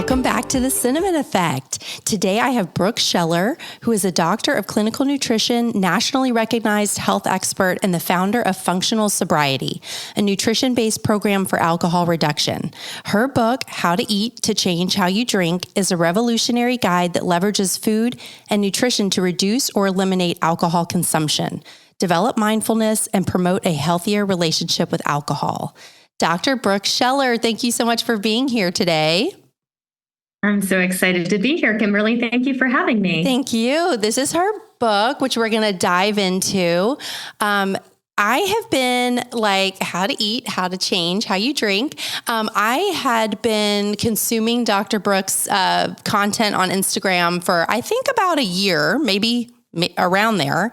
Welcome back to The Cinnamon Effect. Today I have Brooke Scheller, who is a doctor of clinical nutrition, nationally recognized health expert, and the founder of Functional Sobriety, a nutrition-based program for alcohol reduction. Her book, How to Eat to Change How You Drink, is a revolutionary guide that leverages food and nutrition to reduce or eliminate alcohol consumption, develop mindfulness, and promote a healthier relationship with alcohol. Dr. Brooke Scheller, thank you so much for being here today. I'm so excited to be here, Kimberly. Thank you for having me. Thank you. This is her book, which we're going to dive into. I have been like How to Eat, How to Change How You Drink. I had been consuming Dr. Brooke's content on Instagram for, I think, about a year, maybe around there.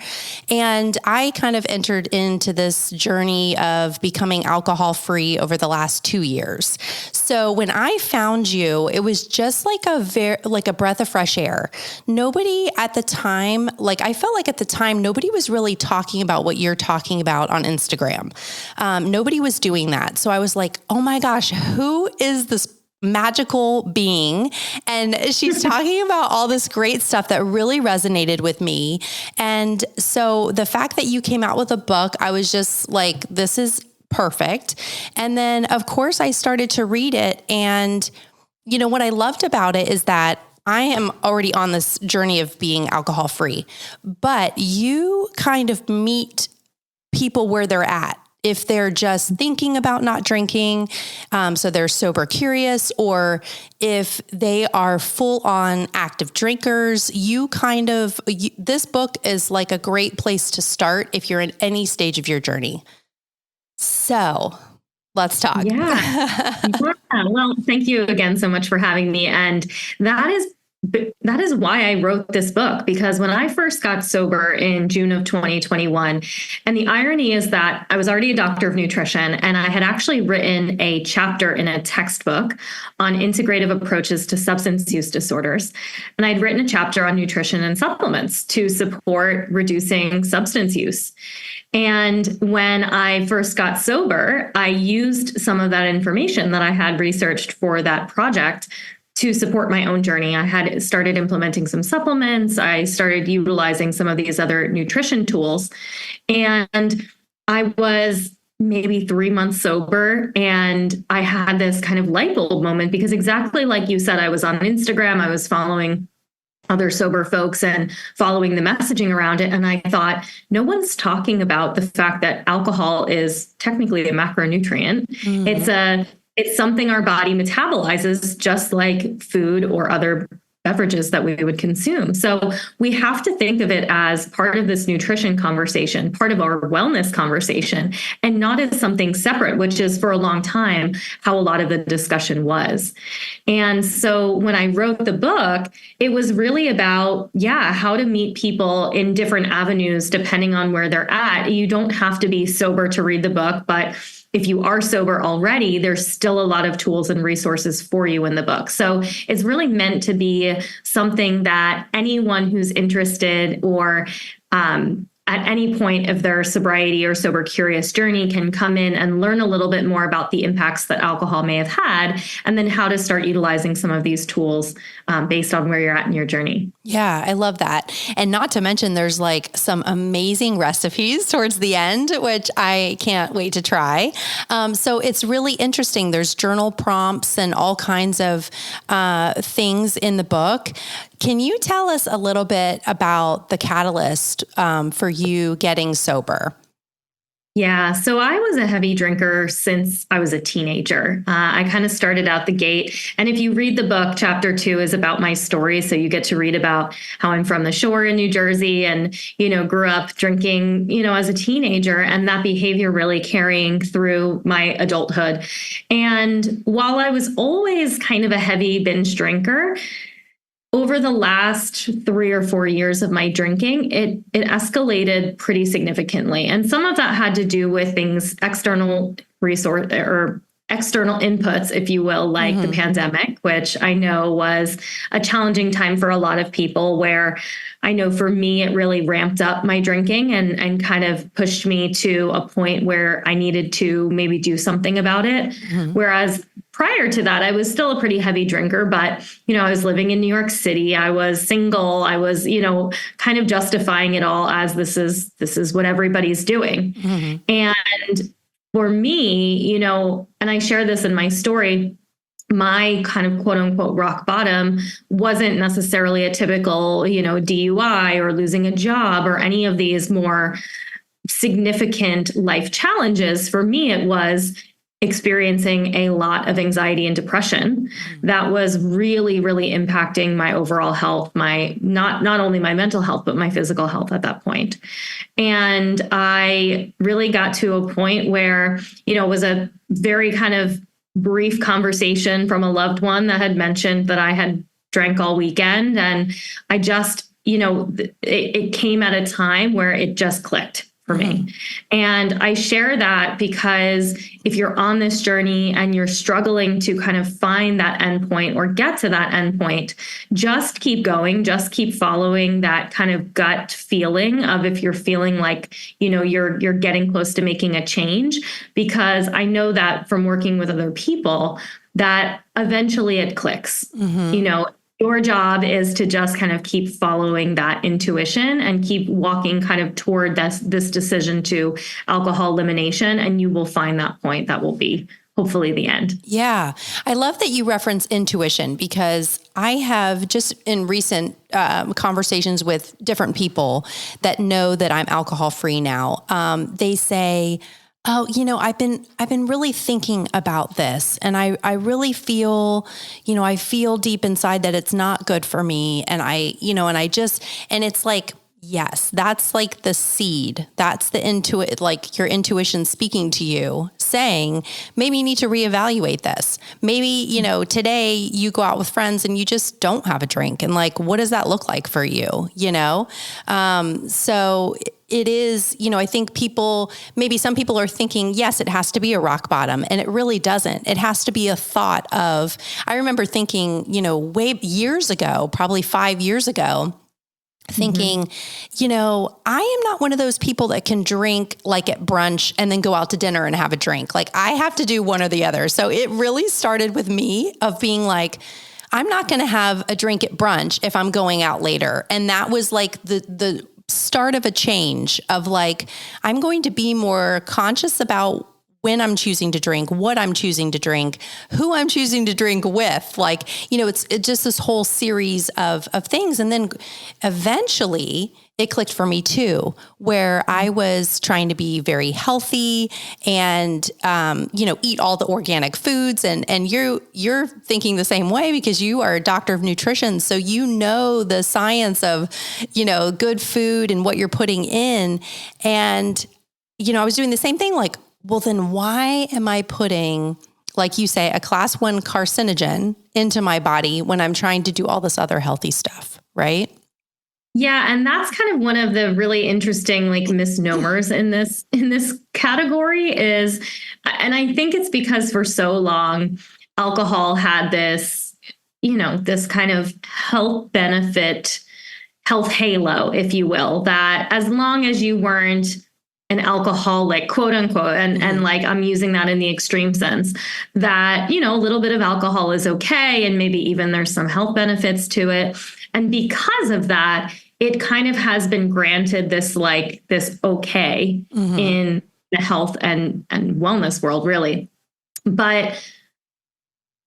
And I kind of entered into this journey of becoming alcohol free over the last 2 years. So when I found you, it was just like a breath of fresh air. Nobody at the time, I felt like at the time, nobody was really talking about what you're talking about on Instagram. Nobody was doing that. So I was like, oh my gosh, who is this magical being? And she's talking about all this great stuff that really resonated with me. And so the fact that you came out with a book, I was just like, this is perfect. And then of course I started to read it. And you know, what I loved about it is that I am already on this journey of being alcohol free, but you kind of meet people where they're at. If they're just thinking about not drinking, so they're sober curious, or if they are full on active drinkers, this book is like a great place to start if you're in any stage of your journey. So let's talk. Yeah. Well, thank you again so much for having me. And that is why I wrote this book, because when I first got sober in June of 2021, and the irony is that I was already a doctor of nutrition, and I had actually written a chapter in a textbook on integrative approaches to substance use disorders. And I'd written a chapter on nutrition and supplements to support reducing substance use. And when I first got sober, I used some of that information that I had researched for that project to support my own journey. I had started implementing some supplements. I started utilizing some of these other nutrition tools. And I was maybe 3 months sober. And I had this kind of light bulb moment, because exactly like you said, I was on Instagram, I was following other sober folks and following the messaging around it. And I thought, no one's talking about the fact that alcohol is technically a macronutrient. Mm-hmm. It's something our body metabolizes just like food or other beverages that we would consume. So we have to think of it as part of this nutrition conversation, part of our wellness conversation, and not as something separate, which is for a long time how a lot of the discussion was. And so when I wrote the book, it was really about, how to meet people in different avenues depending on where they're at. You don't have to be sober to read the book, but if you are sober already, there's still a lot of tools and resources for you in the book. So it's really meant to be something that anyone who's interested or at any point of their sobriety or sober curious journey can come in and learn a little bit more about the impacts that alcohol may have had, and then how to start utilizing some of these tools based on where you're at in your journey. Yeah, I love that. And not to mention, there's like some amazing recipes towards the end, which I can't wait to try. So it's really interesting. There's journal prompts and all kinds of things in the book. Can you tell us a little bit about the catalyst for you getting sober? Yeah, so I was a heavy drinker since I was a teenager. I kind of started out the gate. And if you read the book, chapter 2 is about my story. So you get to read about how I'm from the shore in New Jersey and, grew up drinking, as a teenager, and that behavior really carrying through my adulthood. And while I was always kind of a heavy binge drinker, over the last 3 or 4 years of my drinking, it escalated pretty significantly. And some of that had to do with things, external resource or external inputs, if you will, like the pandemic, which I know was a challenging time for a lot of people, where I know for me, it really ramped up my drinking and kind of pushed me to a point where I needed to maybe do something about it. Whereas prior to that, I was still a pretty heavy drinker, but, I was living in New York City. I was single. I was, kind of justifying it all as this is what everybody's doing. Mm-hmm. And for me, and I share this in my story, my kind of quote unquote rock bottom wasn't necessarily a typical, DUI or losing a job or any of these more significant life challenges. For me, it was experiencing a lot of anxiety and depression that was really, really impacting my overall health, my not only my mental health, but my physical health at that point. And I really got to a point where, it was a very kind of brief conversation from a loved one that had mentioned that I had drank all weekend. And I just, it came at a time where it just clicked for me. And I share that because if you're on this journey and you're struggling to kind of find that endpoint or get to that endpoint, just keep going, just keep following that kind of gut feeling of if you're feeling like, you're getting close to making a change, because I know that from working with other people that eventually it clicks. Your job is to just kind of keep following that intuition and keep walking kind of toward this decision to alcohol elimination. And you will find that point that will be hopefully the end. Yeah. I love that you reference intuition, because I have just in recent conversations with different people that know that I'm alcohol free now. They say, oh, I've been really thinking about this, and I really feel, I feel deep inside that it's not good for me. And and it's like, yes, that's like the seed. That's the like your intuition speaking to you saying, maybe you need to reevaluate this. Maybe, today you go out with friends and you just don't have a drink. And like, what does that look like for you? So it is, I think maybe some people are thinking, yes, it has to be a rock bottom. And it really doesn't. It has to be a thought of, I remember thinking, way years ago, probably 5 years ago, thinking, I am not one of those people that can drink like at brunch and then go out to dinner and have a drink. Like I have to do one or the other. So it really started with me of being like, I'm not going to have a drink at brunch if I'm going out later. And that was like the start of a change of like, I'm going to be more conscious about when I'm choosing to drink, what I'm choosing to drink, who I'm choosing to drink with. Like, it's just this whole series of things. And then eventually it clicked for me too, where I was trying to be very healthy and, eat all the organic foods. And you're thinking the same way because you are a doctor of nutrition. So the science of, good food and what you're putting in. And, I was doing the same thing, like, well, then why am I putting, like you say, a class 1 carcinogen into my body when I'm trying to do all this other healthy stuff, right? Yeah. And that's kind of one of the really interesting like misnomers in this category is, and I think it's because for so long, alcohol had this, this kind of health benefit, health halo, if you will, that as long as you weren't an alcoholic, quote unquote, and like I'm using that in the extreme sense, that, a little bit of alcohol is okay. And maybe even there's some health benefits to it. And because of that, it kind of has been granted this okay in the health and wellness world, really. But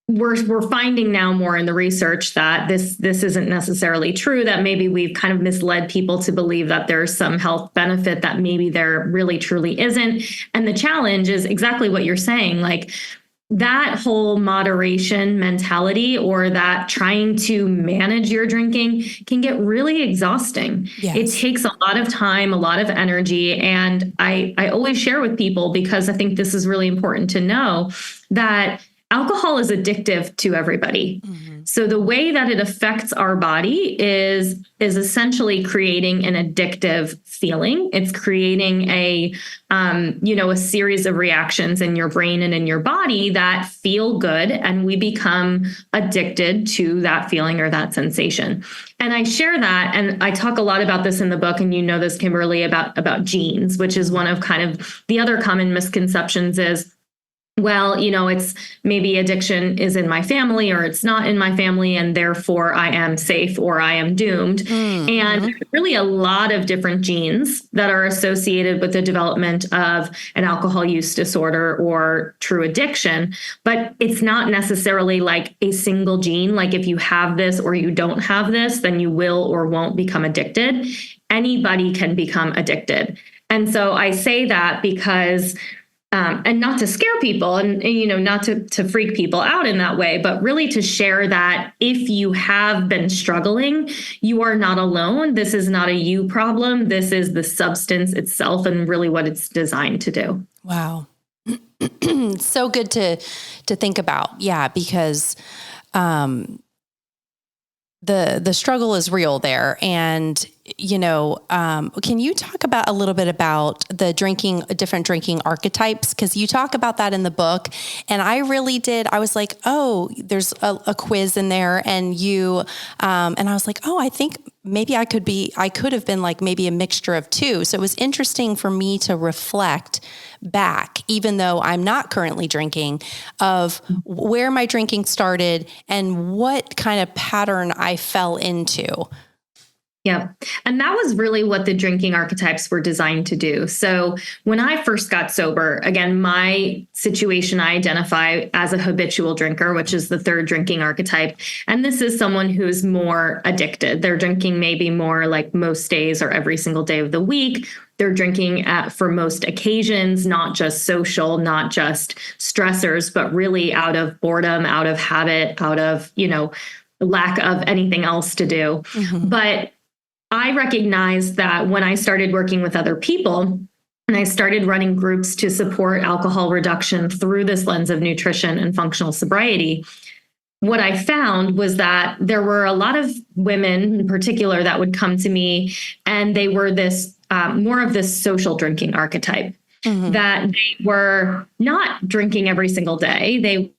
we're finding now more in the research that this isn't necessarily true, that maybe we've kind of misled people to believe that there's some health benefit that maybe there really truly isn't. And the challenge is exactly what you're saying, like that whole moderation mentality or that trying to manage your drinking can get really exhausting. Yes. It takes a lot of time, a lot of energy. And I always share with people, because I think this is really important to know, that alcohol is addictive to everybody. Mm-hmm. So the way that it affects our body is essentially creating an addictive feeling. It's creating a series of reactions in your brain and in your body that feel good, and we become addicted to that feeling or that sensation. And I share that, and I talk a lot about this in the book, and this, Kimberly, about genes, which is one of kind of the other common misconceptions is, well, it's maybe addiction is in my family or it's not in my family, and therefore I am safe or I am doomed. And really a lot of different genes that are associated with the development of an alcohol use disorder or true addiction. But it's not necessarily like a single gene, like if you have this or you don't have this, then you will or won't become addicted. Anybody can become addicted. And so I say that because and not to scare people and not to freak people out in that way, but really to share that if you have been struggling, you are not alone. This is not a you problem. This is the substance itself and really what it's designed to do. Wow. So good to think about. Yeah. Because, the struggle is real there. And, can you talk about a little bit about the different drinking archetypes? Because you talk about that in the book. And I really did. I was like, oh, there's a quiz in there. And and I was like, oh, I think maybe I could have been like maybe a mixture of two. So it was interesting for me to reflect back, even though I'm not currently drinking, of where my drinking started and what kind of pattern I fell into. Yeah. And that was really what the drinking archetypes were designed to do. So when I first got sober, again, my situation, I identify as a habitual drinker, which is the third drinking archetype. And this is someone who's more addicted. They're drinking maybe more like most days or every single day of the week. They're drinking for most occasions, not just social, not just stressors, but really out of boredom, out of habit, out of, lack of anything else to do. But I recognized that when I started working with other people and I started running groups to support alcohol reduction through this lens of nutrition and functional sobriety, what I found was that there were a lot of women in particular that would come to me, and they were this more of this social drinking archetype, that they were not drinking every single day. They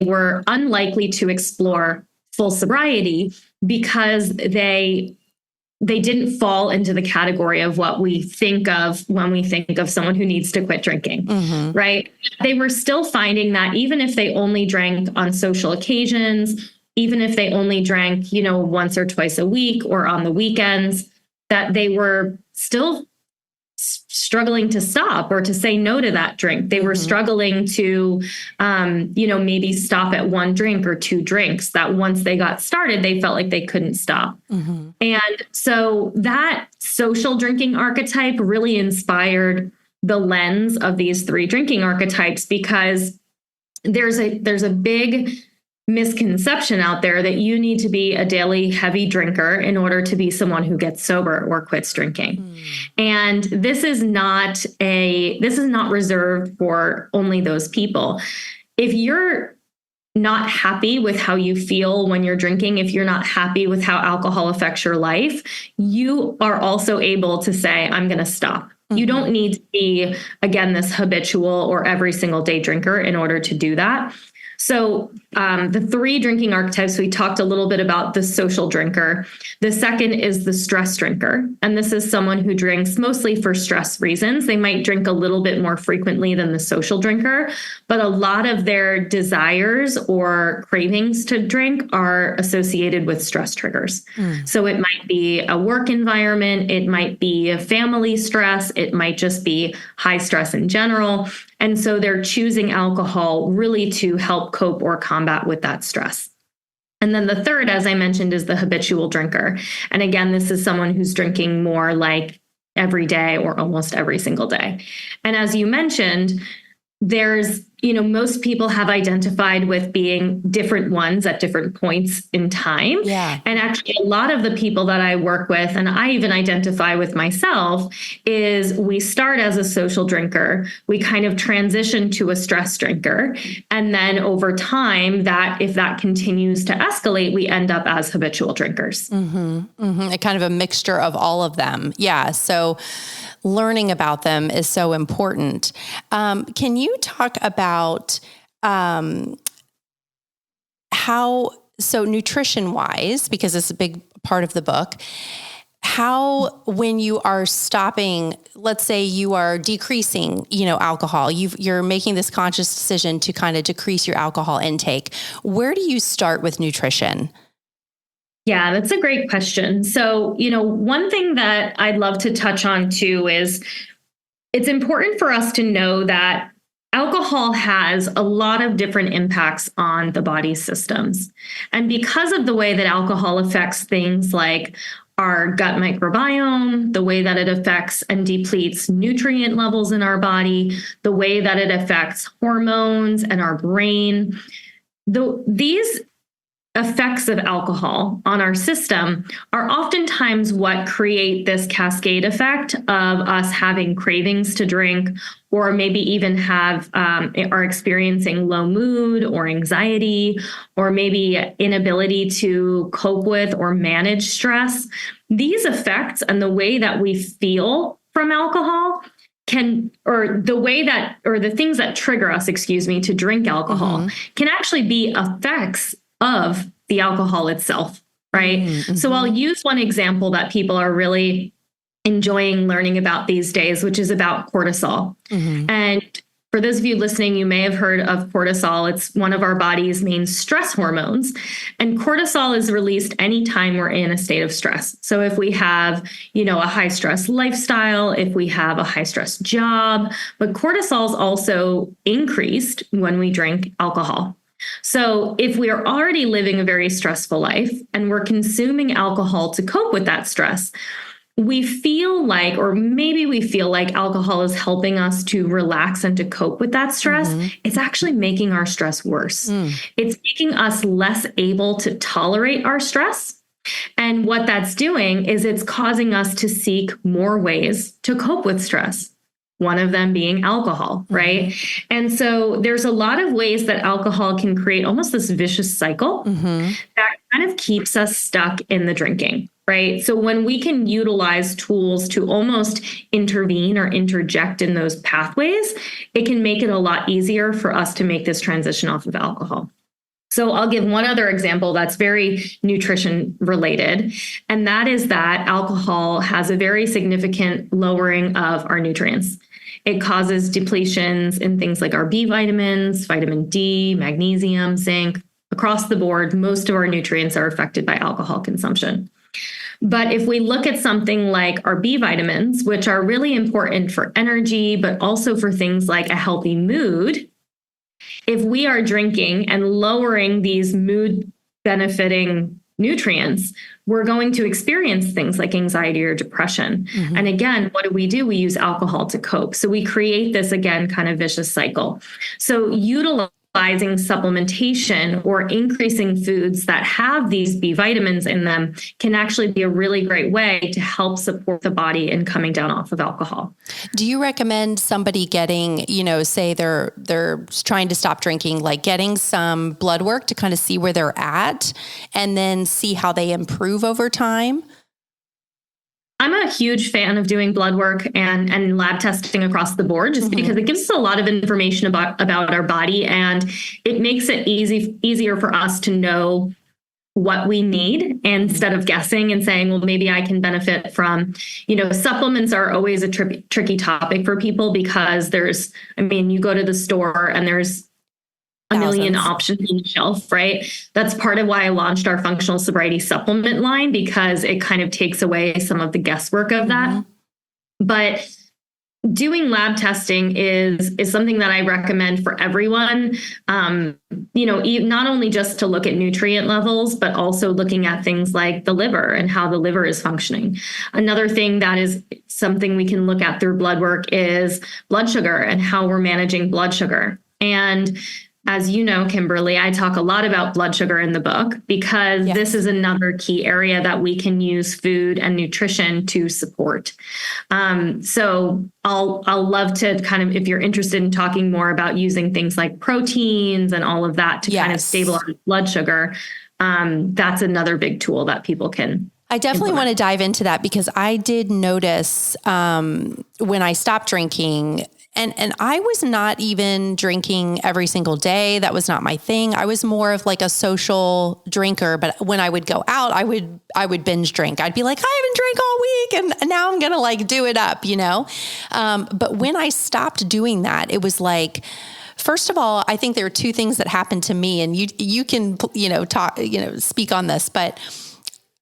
were unlikely to explore full sobriety because they didn't fall into the category of what we think of when we think of someone who needs to quit drinking, right? They were still finding that even if they only drank on social occasions, even if they only drank, once or twice a week or on the weekends, that they were still struggling to stop or to say no to that drink. They were struggling to, maybe stop at one drink or two drinks, that once they got started, they felt like they couldn't stop. And so that social drinking archetype really inspired the lens of these three drinking archetypes, because there's a big misconception out there that you need to be a daily heavy drinker in order to be someone who gets sober or quits drinking. And this is not reserved for only those people. If you're not happy with how you feel when you're drinking, if you're not happy with how alcohol affects your life, you are also able to say, I'm going to stop. You don't need to be, again, this habitual or every single day drinker in order to do that. So the three drinking archetypes, we talked a little bit about the social drinker. The second is the stress drinker. And this is someone who drinks mostly for stress reasons. They might drink a little bit more frequently than the social drinker, but a lot of their desires or cravings to drink are associated with stress triggers. So it might be a work environment, it might be a family stress, it might just be high stress in general. And so they're choosing alcohol really to help cope or combat with that stress. And then the third, as I mentioned, is the habitual drinker. And again, this is someone who's drinking more like every day or almost every single day. And as you mentioned, there's, most people have identified with being different ones at different points in time. Yeah. And actually a lot of the people that I work with, and I even identify with myself, is we start as a social drinker, we kind of transition to a stress drinker. And then over time, that if that continues to escalate, we end up as habitual drinkers. A kind of a mixture of all of them. Yeah. So learning about them is so important. Can you talk about how, so nutrition wise, because it's a big part of the book, how, when you are stopping, let's say you are decreasing, alcohol, you're making this conscious decision to kind of decrease your alcohol intake. Where do you start with nutrition? Yeah, that's a great question. So, one thing that I'd love to touch on too is it's important for us to know that alcohol has a lot of different impacts on the body's systems. And because of the way that alcohol affects things like our gut microbiome, the way that it affects and depletes nutrient levels in our body, the way that it affects hormones and our brain, these effects of alcohol on our system are oftentimes what create this cascade effect of us having cravings to drink, or maybe even are experiencing low mood or anxiety, or maybe inability to cope with or manage stress. These effects and the way that we feel from alcohol the things that trigger us, to drink alcohol can actually be effects of the alcohol itself, right? Mm-hmm. So I'll use one example that people are really enjoying learning about these days, which is about cortisol. Mm-hmm. And for those of you listening, you may have heard of cortisol. It's one of our body's main stress hormones. And cortisol is released anytime we're in a state of stress. So if we have, a high stress lifestyle, if we have a high stress job, but cortisol is also increased when we drink alcohol. So if we are already living a very stressful life and we're consuming alcohol to cope with that stress, we feel like alcohol is helping us to relax and to cope with that stress. Mm-hmm. It's actually making our stress worse. It's making us less able to tolerate our stress. And what that's doing is it's causing us to seek more ways to cope with stress. One of them being alcohol, right? Mm-hmm. And so there's a lot of ways that alcohol can create almost this vicious cycle that kind of keeps us stuck in the drinking, right? So when we can utilize tools to almost intervene or interject in those pathways, it can make it a lot easier for us to make this transition off of alcohol. So I'll give one other example that's very nutrition related, and that is that alcohol has a very significant lowering of our nutrients. It causes depletions in things like our B vitamins, vitamin D, magnesium, zinc. Across the board, most of our nutrients are affected by alcohol consumption. But if we look at something like our B vitamins, which are really important for energy, but also for things like a healthy mood, if we are drinking and lowering these mood benefiting nutrients, we're going to experience things like anxiety or depression. Mm-hmm. And again, what do? We use alcohol to cope. So we create this, again, kind of vicious cycle. So utilizing supplementation or increasing foods that have these B vitamins in them can actually be a really great way to help support the body in coming down off of alcohol. Do you recommend somebody getting, say they're trying to stop drinking, like getting some blood work to kind of see where they're at and then see how they improve over time? I'm a huge fan of doing blood work and lab testing across the board, just because it gives us a lot of information about our body, and it makes it easier for us to know what we need instead of guessing and saying, well, maybe I can benefit from, supplements are always a tricky topic for people because you go to the store and there's a million options on the shelf, right? That's part of why I launched our functional sobriety supplement line, because it kind of takes away some of the guesswork of that. But doing lab testing is something that I recommend for everyone. Not only just to look at nutrient levels, but also looking at things like the liver and how the liver is functioning. Another thing that is something we can look at through blood work is blood sugar and how we're managing blood sugar. And as you know, Kimberly, I talk a lot about blood sugar in the book because this is another key area that we can use food and nutrition to support. So I'll love to kind of, if you're interested in talking more about using things like proteins and all of that to kind of stabilize blood sugar, that's another big tool that people can. I definitely want to dive into that because I did notice when I stopped drinking And I was not even drinking every single day. That was not my thing. I was more of like a social drinker, but when I would go out, I would binge drink. I'd be like, I haven't drank all week and now I'm going to like do it up, you know? But when I stopped doing that, it was like, first of all, I think there are two things that happened to me, and you can, speak on this, but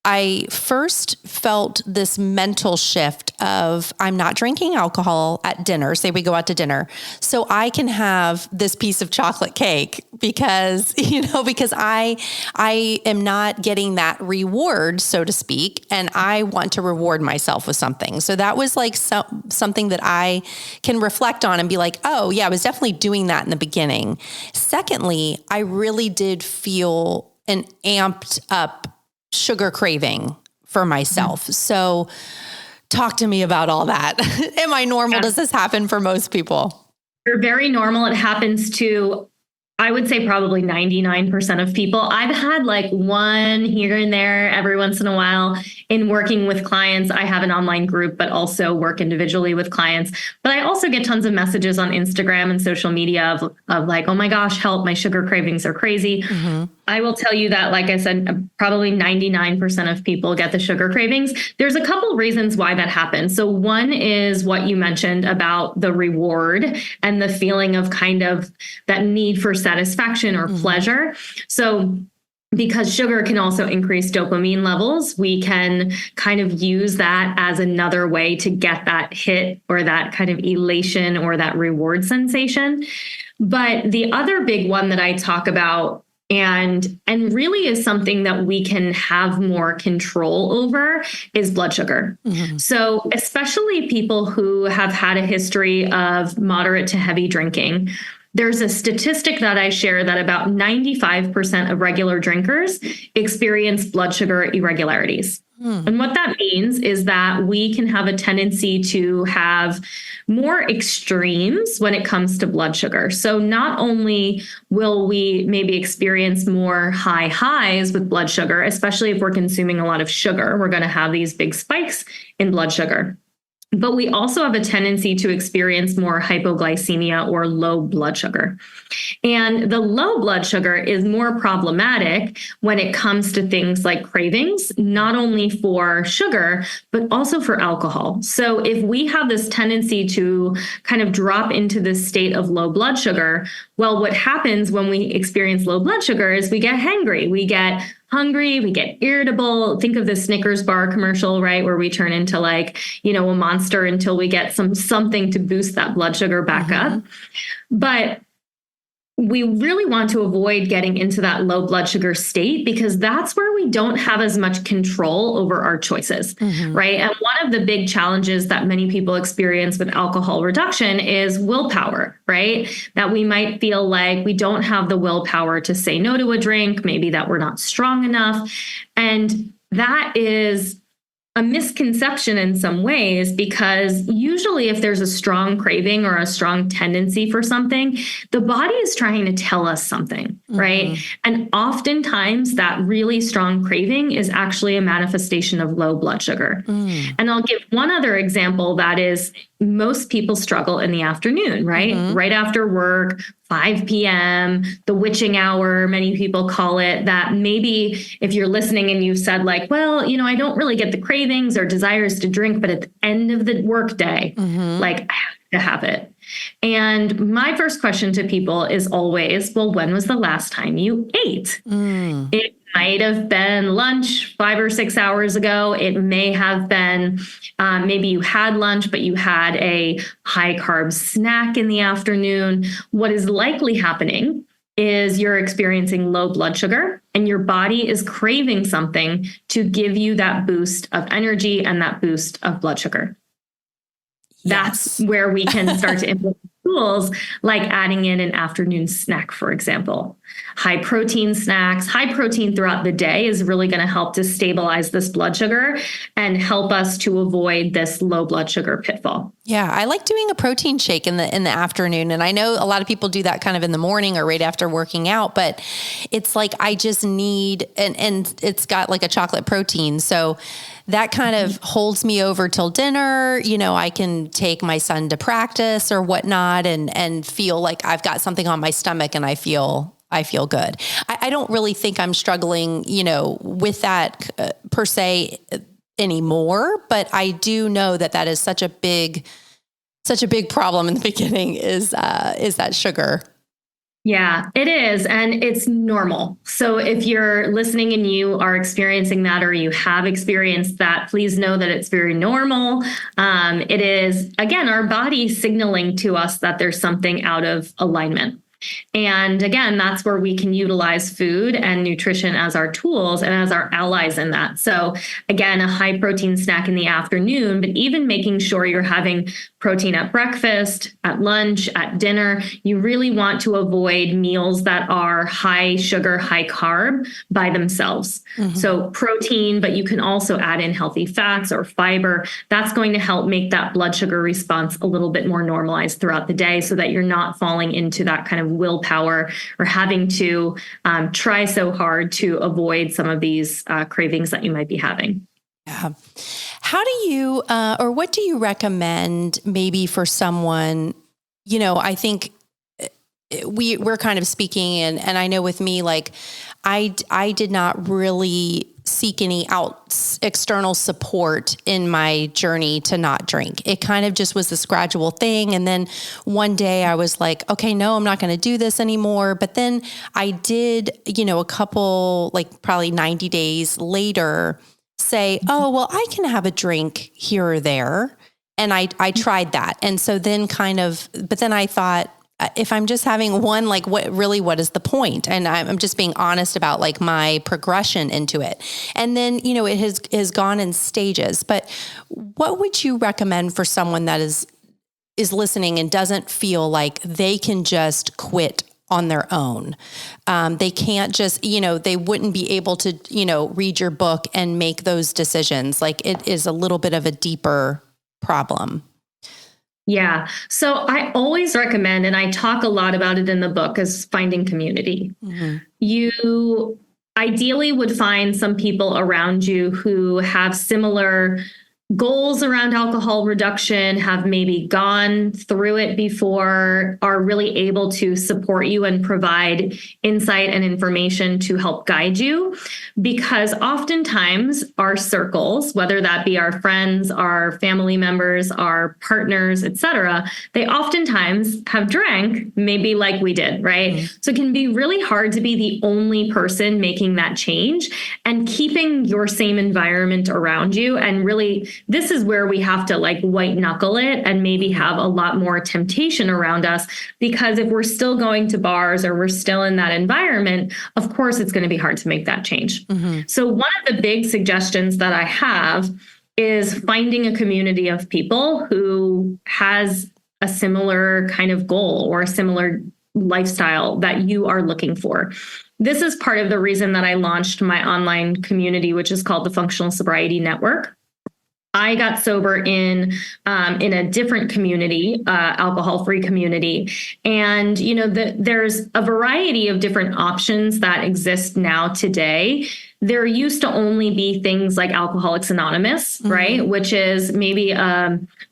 I first felt this mental shift of I'm not drinking alcohol at dinner. Say we go out to dinner. So I can have this piece of chocolate cake because I am not getting that reward, so to speak. And I want to reward myself with something. So that was like something that I can reflect on and be like, oh yeah, I was definitely doing that in the beginning. Secondly, I really did feel an amped up sugar craving for myself. So talk to me about all that. Am I normal? Does this happen for most people? You're very normal. It happens to, I would say, probably 99% of people. I've had like one here and there every once in a while in working with clients. I have an online group, but also work individually with clients. But I also get tons of messages on Instagram and social media of like, oh my gosh, help, my sugar cravings are crazy. Mm-hmm. I will tell you that, like I said, probably 99% of people get the sugar cravings. There's a couple reasons why that happens. So one is what you mentioned about the reward and the feeling of kind of that need for satisfaction or pleasure. So because sugar can also increase dopamine levels, we can kind of use that as another way to get that hit or that kind of elation or that reward sensation. But the other big one that I talk about and really is something that we can have more control over is blood sugar. Mm-hmm. So especially people who have had a history of moderate to heavy drinking, there's a statistic that I share that about 95% of regular drinkers experience blood sugar irregularities. And what that means is that we can have a tendency to have more extremes when it comes to blood sugar. So not only will we maybe experience more high highs with blood sugar, especially if we're consuming a lot of sugar, we're going to have these big spikes in blood sugar. But we also have a tendency to experience more hypoglycemia or low blood sugar. And the low blood sugar is more problematic when it comes to things like cravings, not only for sugar, but also for alcohol. So if we have this tendency to kind of drop into this state of low blood sugar, well, what happens when we experience low blood sugar is we get hangry, we get hungry, we get irritable. Think of the Snickers bar commercial, right? Where we turn into like, a monster until we get something to boost that blood sugar back up. But we really want to avoid getting into that low blood sugar state because that's where we don't have as much control over our choices, right? And one of the big challenges that many people experience with alcohol reduction is willpower, right? That we might feel like we don't have the willpower to say no to a drink, maybe that we're not strong enough. And that is a misconception in some ways, because usually if there's a strong craving or a strong tendency for something, the body is trying to tell us something, right? And oftentimes that really strong craving is actually a manifestation of low blood sugar. And I'll give one other example that is most people struggle in the afternoon, right? Right after work, 5 p.m., the witching hour, many people call it, that maybe if you're listening and you've said like, well, I don't really get the cravings or desires to drink, but at the end of the workday, like I have to have it. And my first question to people is always, well, when was the last time you ate? It might have been lunch 5 or 6 hours ago. It may have been maybe you had lunch, but you had a high carb snack in the afternoon. What is likely happening is you're experiencing low blood sugar and your body is craving something to give you that boost of energy and that boost of blood sugar. That's where we can start to implement tools like adding in an afternoon snack, for example. high protein snacks. High protein throughout the day is really going to help to stabilize this blood sugar and help us to avoid this low blood sugar pitfall. Yeah, I like doing a protein shake in the afternoon. And I know a lot of people do that kind of in the morning or right after working out, but it's like I just need, and it's got like a chocolate protein. So that kind of holds me over till dinner. You know, I can take my son to practice or whatnot and feel like I've got something on my stomach and I feel good. I don't really think I'm struggling, you know, with that per se anymore, but I do know that is such a big problem in the beginning is that sugar. Yeah, it is. And it's normal. So if you're listening and you are experiencing that, or you have experienced that, please know that it's very normal. It is, again, our body signaling to us that there's something out of alignment. And again, that's where we can utilize food and nutrition as our tools and as our allies in that. So again, a high protein snack in the afternoon, but even making sure you're having protein at breakfast, at lunch, at dinner. You really want to avoid meals that are high sugar, high carb by themselves. Mm-hmm. So protein, but you can also add in healthy fats or fiber. That's going to help make that blood sugar response a little bit more normalized throughout the day so that you're not falling into that kind of willpower or having to try so hard to avoid some of these cravings that you might be having. Yeah. How do you, or what do you recommend maybe for someone, you know, I think we're kind of speaking and I know with me, like I did not really seek any external support in my journey to not drink. It kind of just was this gradual thing. And then one day I was like, okay, no, I'm not going to do this anymore. But then I did, you know, a couple, like probably 90 days later, say, oh, well, I can have a drink here or there. And I tried that. And so then but then I thought, if I'm just having one, like what is the point? And I'm just being honest about like my progression into it. And then, you know, it has gone in stages, but what would you recommend for someone that is listening and doesn't feel like they can just quit on their own? They can't just, you know, they wouldn't be able to, you know, read your book and make those decisions. Like it is a little bit of a deeper problem. Yeah. So I always recommend, and I talk a lot about it in the book, is finding community. Mm-hmm. You ideally would find some people around you who have similar goals around alcohol reduction, have maybe gone through it before, are really able to support you and provide insight and information to help guide you. Because oftentimes our circles, whether that be our friends, our family members, our partners, etc., they oftentimes have drank maybe like we did, right? Mm-hmm. So it can be really hard to be the only person making that change and keeping your same environment around you. And really, this is where we have to like white knuckle it and maybe have a lot more temptation around us, because if we're still going to bars or we're still in that environment, of course, it's going to be hard to make that change. Mm-hmm. So one of the big suggestions that I have is finding a community of people who has a similar kind of goal or a similar lifestyle that you are looking for. This is part of the reason that I launched my online community, which is called the Functional Sobriety Network. I got sober in a different community, alcohol-free community. And, you know, there's a variety of different options that exist now today. There used to only be things like Alcoholics Anonymous, mm-hmm. right? Which is maybe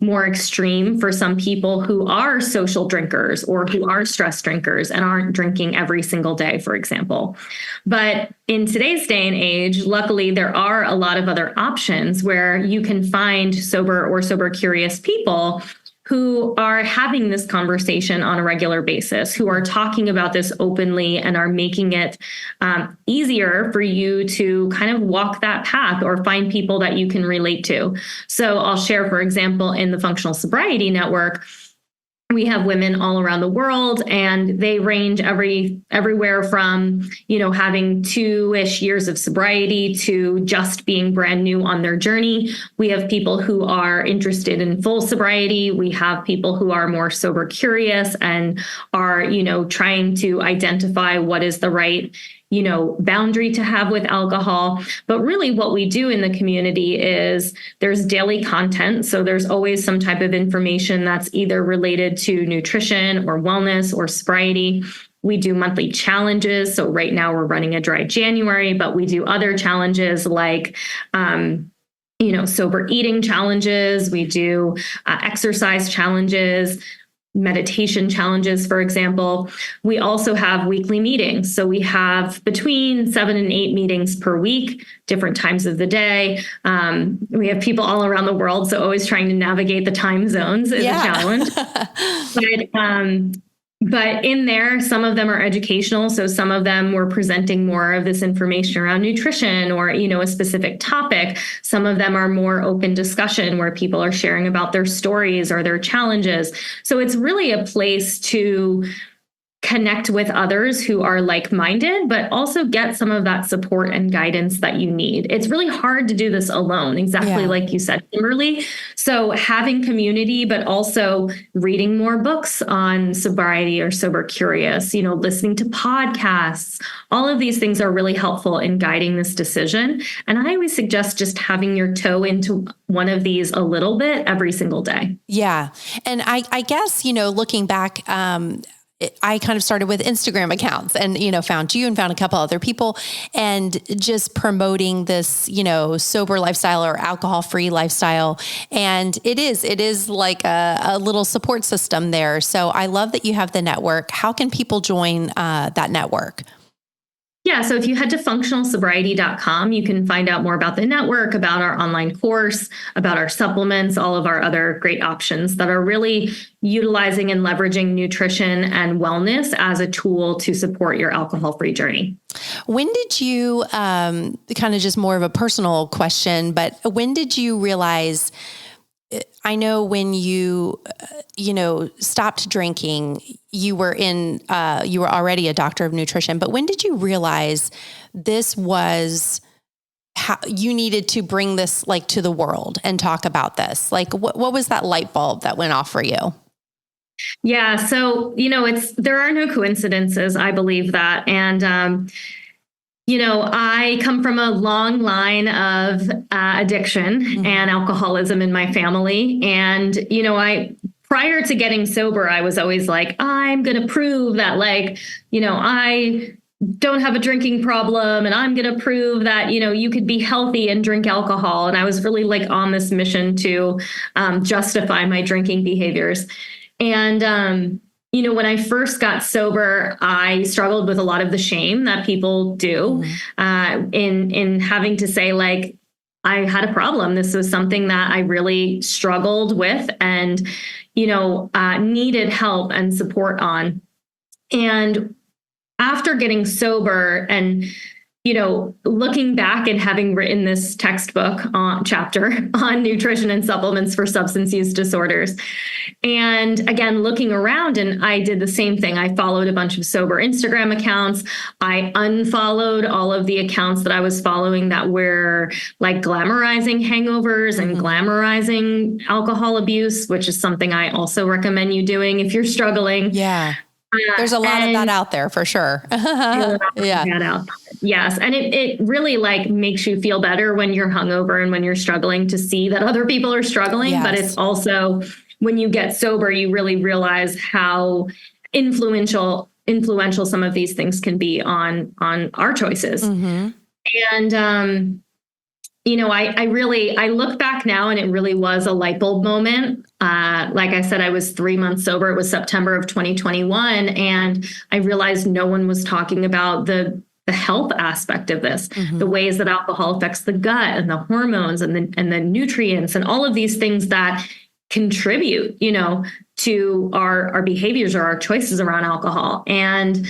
more extreme for some people who are social drinkers or who are stress drinkers and aren't drinking every single day, for example. But in today's day and age, luckily, there are a lot of other options where you can find sober or sober curious people who are having this conversation on a regular basis, who are talking about this openly and are making it easier for you to kind of walk that path or find people that you can relate to. So I'll share, for example, in the Functional Sobriety Network, We have women all around the world, and they range everywhere from, having 2-ish years of sobriety to just being brand new on their journey. We have people who are interested in full sobriety. We have people who are more sober curious and are, trying to identify what is the right boundary to have with alcohol. But really what we do in the community is there's daily content. So there's always some type of information that's either related to nutrition or wellness or sobriety. We do monthly challenges. So right now we're running a dry January, but we do other challenges like, sober eating challenges. We do exercise challenges, meditation challenges, for example. We also have weekly meetings. So we have between 7 and 8 meetings per week, different times of the day. We have people all around the world. So always trying to navigate the time zones is a challenge. But in there, some of them are educational. So some of them we're presenting more of this information around nutrition or, a specific topic. Some of them are more open discussion where people are sharing about their stories or their challenges. So it's really a place to connect with others who are like-minded, but also get some of that support and guidance that you need. It's really hard to do this alone, exactly like you said, Kimberly. So having community, but also reading more books on sobriety or sober curious, listening to podcasts, all of these things are really helpful in guiding this decision. And I always suggest just having your toe into one of these a little bit every single day. Yeah. And I guess, looking back, I kind of started with Instagram accounts and, found you and found a couple other people and just promoting this, sober lifestyle or alcohol-free lifestyle. And it is like a little support system there. So I love that you have the network. How can people join that network? Yeah. So if you head to functionalsobriety.com, you can find out more about the network, about our online course, about our supplements, all of our other great options that are really utilizing and leveraging nutrition and wellness as a tool to support your alcohol-free journey. When did you, kind of just more of a personal question, but when did you realize, I know when you stopped drinking, you were already a doctor of nutrition, but when did you realize this was how you needed to bring this to the world and talk about this? What was that light bulb that went off for you? Yeah. So, there are no coincidences. I believe that. And, I come from a long line of addiction and alcoholism in my family. And, prior to getting sober, I was always like, I'm going to prove that I don't have a drinking problem. And I'm going to prove that, you could be healthy and drink alcohol. And I was really on this mission to justify my drinking behaviors. And, when I first got sober, I struggled with a lot of the shame that people do in having to say, I had a problem. This was something that I really struggled with and, needed help and support on. And after getting sober and, looking back and having written this textbook chapter on nutrition and supplements for substance use disorders. And again, looking around, and I did the same thing. I followed a bunch of sober Instagram accounts. I unfollowed all of the accounts that I was following that were glamorizing hangovers and glamorizing alcohol abuse, which is something I also recommend you doing if you're struggling. Yeah. There's a lot of that out there for sure. Yeah. Yes. And it really makes you feel better when you're hungover and when you're struggling to see that other people are struggling. Yes. But it's also when you get sober, you really realize how influential some of these things can be on our choices. And, I look back now and it really was a light bulb moment. Like I said, I was 3 months sober. It was September of 2021. And I realized no one was talking about the health aspect of this, the ways that alcohol affects the gut and the hormones and the nutrients and all of these things that contribute, to our behaviors or our choices around alcohol. And,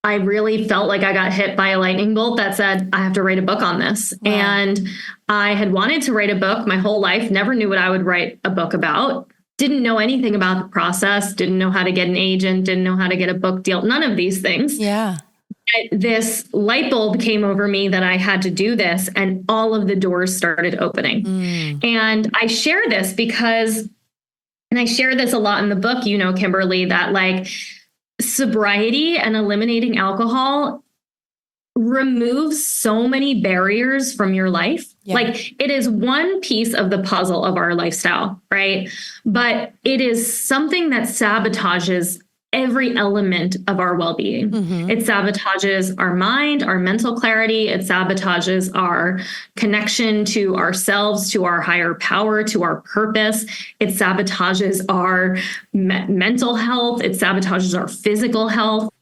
I really felt like I got hit by a lightning bolt that said, I have to write a book on this. Wow. And I had wanted to write a book my whole life, never knew what I would write a book about. didn't know anything about the process, didn't know how to get an agent, didn't know how to get a book deal, none of these things. Yeah. This light bulb came over me that I had to do this, and all of the doors started opening. And I share this because, and I share this a lot in the book, you know, Kimberly, that like sobriety and eliminating alcohol removes so many barriers from your life. Yeah. Like it is one piece of the puzzle of our lifestyle, right? But it is something that sabotages every element of our well-being. Mm-hmm. It sabotages our mind, our mental clarity. It sabotages our connection to ourselves, to our higher power, to our purpose. It sabotages our mental health. It sabotages our physical health.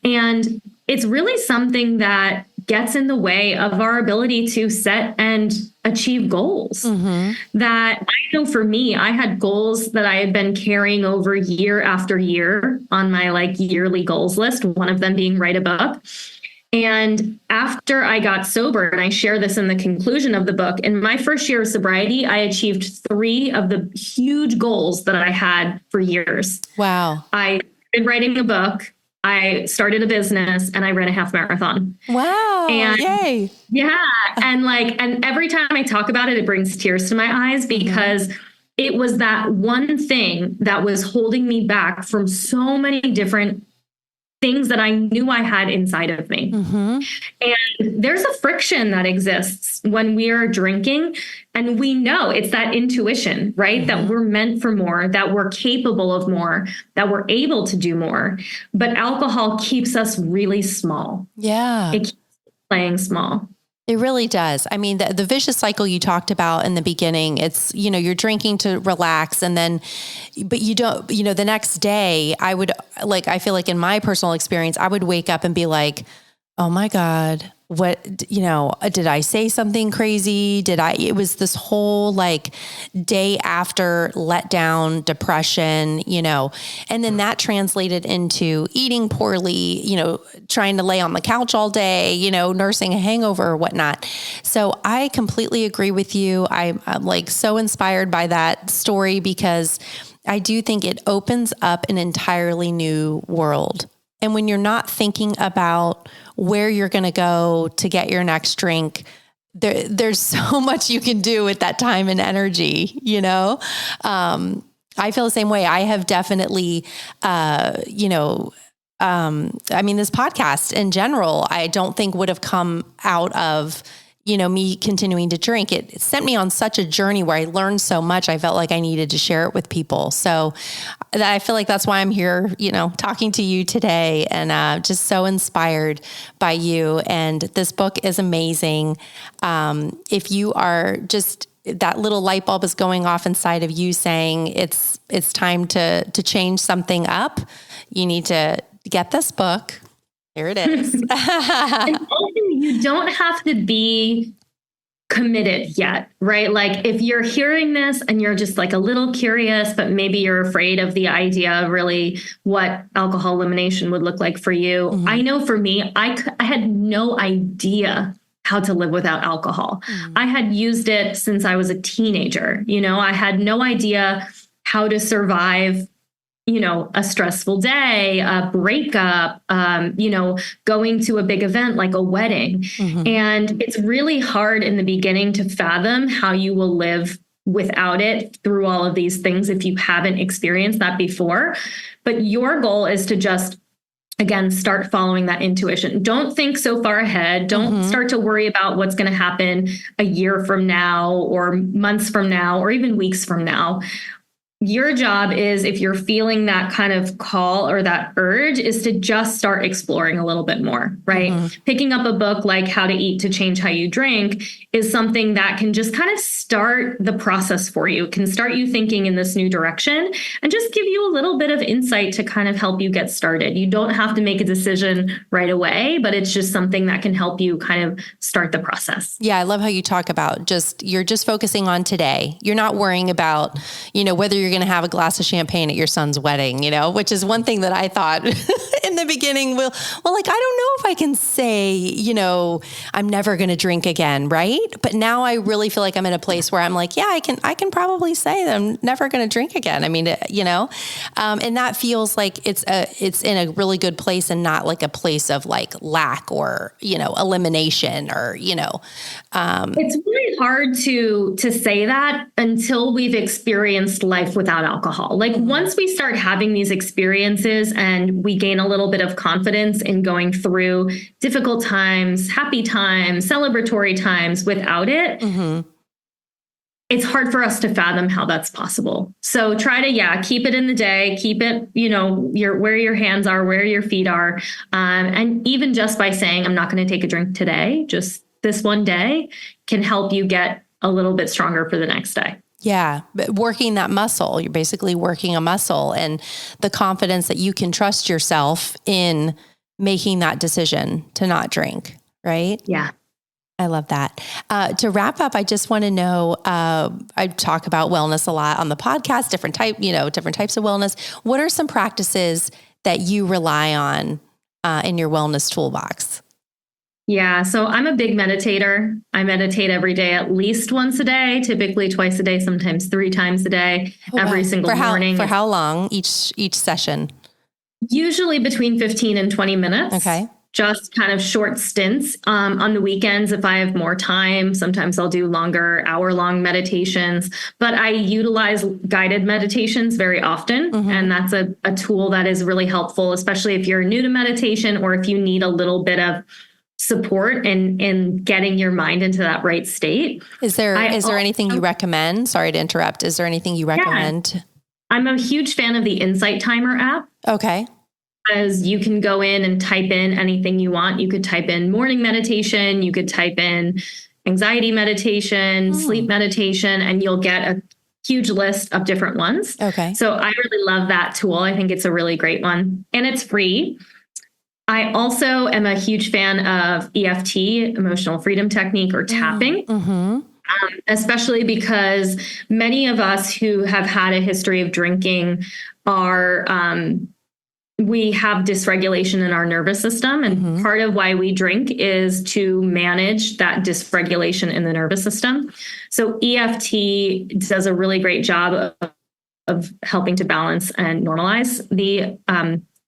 And it's really something that gets in the way of our ability to set and achieve goals. Mm-hmm. That I know for me, I had goals that I had been carrying over year after year on my like yearly goals list, one of them being write a book. And after I got sober, and I share this in the conclusion of the book, in my first year of sobriety, I achieved 3 of the huge goals that I had for years. Wow. I started writing a book, I started a business, and I ran a half marathon. Wow. And yay. Yeah. And every time I talk about it, it brings tears to my eyes because it was that one thing that was holding me back from so many different things that I knew I had inside of me. Mm-hmm. And there's a friction that exists when we are drinking, and we know it's that intuition, right? Mm-hmm. That we're meant for more, that we're capable of more, that we're able to do more. But alcohol keeps us really small. Yeah. It keeps playing small. It really does. I mean, the vicious cycle you talked about in the beginning, it's, you know, you're drinking to relax and then, but you don't, you know, the next day I feel like in my personal experience, I would wake up and be like, oh my God, what, you know, did I say something crazy? It was this whole like day after letdown, depression, you know, and then that translated into eating poorly, you know, trying to lay on the couch all day, you know, nursing a hangover or whatnot. So I completely agree with you. I'm like so inspired by that story because I do think it opens up an entirely new world. And when you're not thinking about where you're going to go to get your next drink, there's so much you can do with that time and energy, you know? I feel the same way. I have definitely, I mean, this podcast in general, I don't think would have come out of, you know, me continuing to drink. It sent me on such a journey where I learned so much. I felt like I needed to share it with people. So I feel like that's why I'm here, you know, talking to you today and just so inspired by you. And this book is amazing. If you are just, that little light bulb is going off inside of you saying it's time to change something up, you need to get this book. Here it is. And also, you don't have to be committed yet, right? Like if you're hearing this and you're just like a little curious, but maybe you're afraid of the idea of really what alcohol elimination would look like for you. Mm-hmm. I know for me, I had no idea how to live without alcohol. Mm-hmm. I had used it since I was a teenager. You know, I had no idea how to survive, you know, a stressful day, a breakup, you know, going to a big event like a wedding. Mm-hmm. And it's really hard in the beginning to fathom how you will live without it through all of these things if you haven't experienced that before. But your goal is to just, again, start following that intuition. Don't think so far ahead. Don't start to worry about what's going to happen a year from now or months from now or even weeks from now. Your job is, if you're feeling that kind of call or that urge, is to just start exploring a little bit more, right? Mm-hmm. Picking up a book like How to Eat to Change How You Drink is something that can just kind of start the process for you, can start you thinking in this new direction and just give you a little bit of insight to kind of help you get started. You don't have to make a decision right away, but it's just something that can help you kind of start the process. Yeah, I love how you talk about you're just focusing on today. You're not worrying about, you know, whether you're going to have a glass of champagne at your son's wedding, you know, which is one thing that I thought in the beginning, well, like, I don't know if I can say, I'm never going to drink again. Right. But now I really feel like I'm in a place where I'm like, yeah, I can probably say that I'm never going to drink again. I mean, and that feels like it's in a really good place and not like a place of like lack or, elimination or, It's really hard to say that until we've experienced life without alcohol. Like once we start having these experiences and we gain a little bit of confidence in going through difficult times, happy times, celebratory times without it, it's hard for us to fathom how that's possible. So try to, keep it in the day, keep it, where your hands are, where your feet are. And even just by saying, I'm not going to take a drink today, just this one day can help you get a little bit stronger for the next day. Yeah. But working that muscle, you're basically working a muscle and the confidence that you can trust yourself in making that decision to not drink. Right. Yeah. I love that. To wrap up, I just want to know, I talk about wellness a lot on the podcast, different types of wellness. What are some practices that you rely on in your wellness toolbox? Yeah. So I'm a big meditator. I meditate every day, at least once a day, typically twice a day, sometimes 3 times a day, every single morning. For how long each session? Usually between 15 and 20 minutes. Okay. Just kind of short stints. On the weekends, if I have more time, sometimes I'll do longer, hour-long meditations, but I utilize guided meditations very often. And that's a tool that is really helpful, especially if you're new to meditation or if you need a little bit of support in getting your mind into that right state. Is there anything you recommend? Sorry to interrupt. Is there anything you recommend? Yeah. I'm a huge fan of the Insight Timer app. Okay. As you can go in and type in anything you want. You could type in morning meditation, you could type in anxiety meditation, sleep meditation, and you'll get a huge list of different ones. Okay. So I really love that tool. I think it's a really great one and it's free. I also am a huge fan of EFT, emotional freedom technique, or tapping, especially because many of us who have had a history of drinking we have dysregulation in our nervous system. And part of why we drink is to manage that dysregulation in the nervous system. So EFT does a really great job of helping to balance and normalize the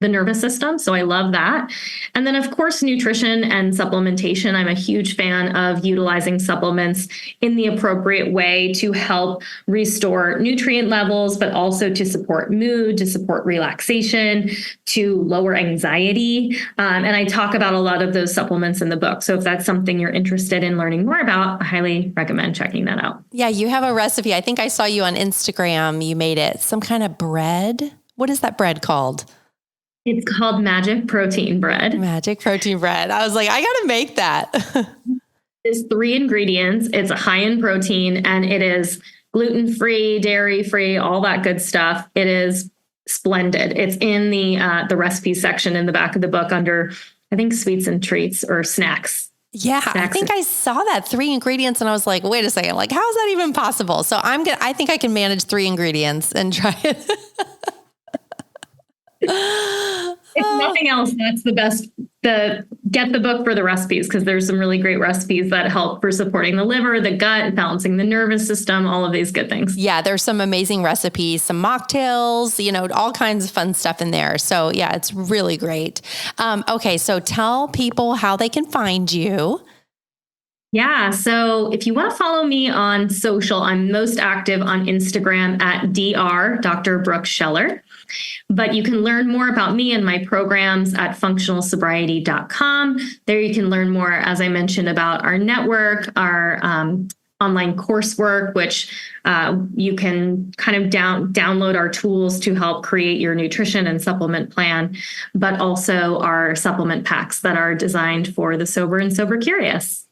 nervous system. So I love that. And then of course, nutrition and supplementation. I'm a huge fan of utilizing supplements in the appropriate way to help restore nutrient levels, but also to support mood, to support relaxation, to lower anxiety. And I talk about a lot of those supplements in the book. So if that's something you're interested in learning more about, I highly recommend checking that out. Yeah. You have a recipe. I think I saw you on Instagram. You made it some kind of bread. What is that bread called? It's called Magic Protein Bread. Magic Protein Bread. I was like, I got to make that. It's 3 ingredients. It's high in protein and it is gluten-free, dairy-free, all that good stuff. It is splendid. It's in the recipe section in the back of the book under, I think, sweets and treats or snacks. Yeah, I think I saw that 3 ingredients and I was like, wait a second, like, how is that even possible? So I think I can manage 3 ingredients and try it. If nothing else, that's the best. Get the book for the recipes because there's some really great recipes that help for supporting the liver, the gut, balancing the nervous system, all of these good things. Yeah, there's some amazing recipes, some mocktails, all kinds of fun stuff in there. So yeah, it's really great. Okay, so tell people how they can find you. Yeah. So if you want to follow me on social, I'm most active on Instagram at Dr. Brooke Scheller. But you can learn more about me and my programs at functionalsobriety.com. There you can learn more, as I mentioned, about our network, our online coursework, which you can kind of download our tools to help create your nutrition and supplement plan, but also our supplement packs that are designed for the sober and sober curious.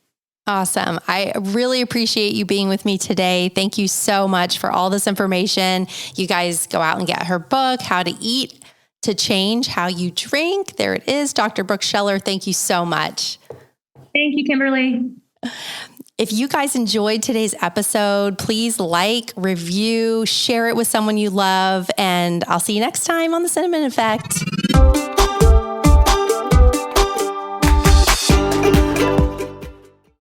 Awesome. I really appreciate you being with me today. Thank you so much for all this information. You guys go out and get her book, How to Eat to Change How You Drink. There it is. Dr. Brooke Scheller. Thank you so much. Thank you, Kimberly. If you guys enjoyed today's episode, please like, review, share it with someone you love, and I'll see you next time on The Cinnamon Effect.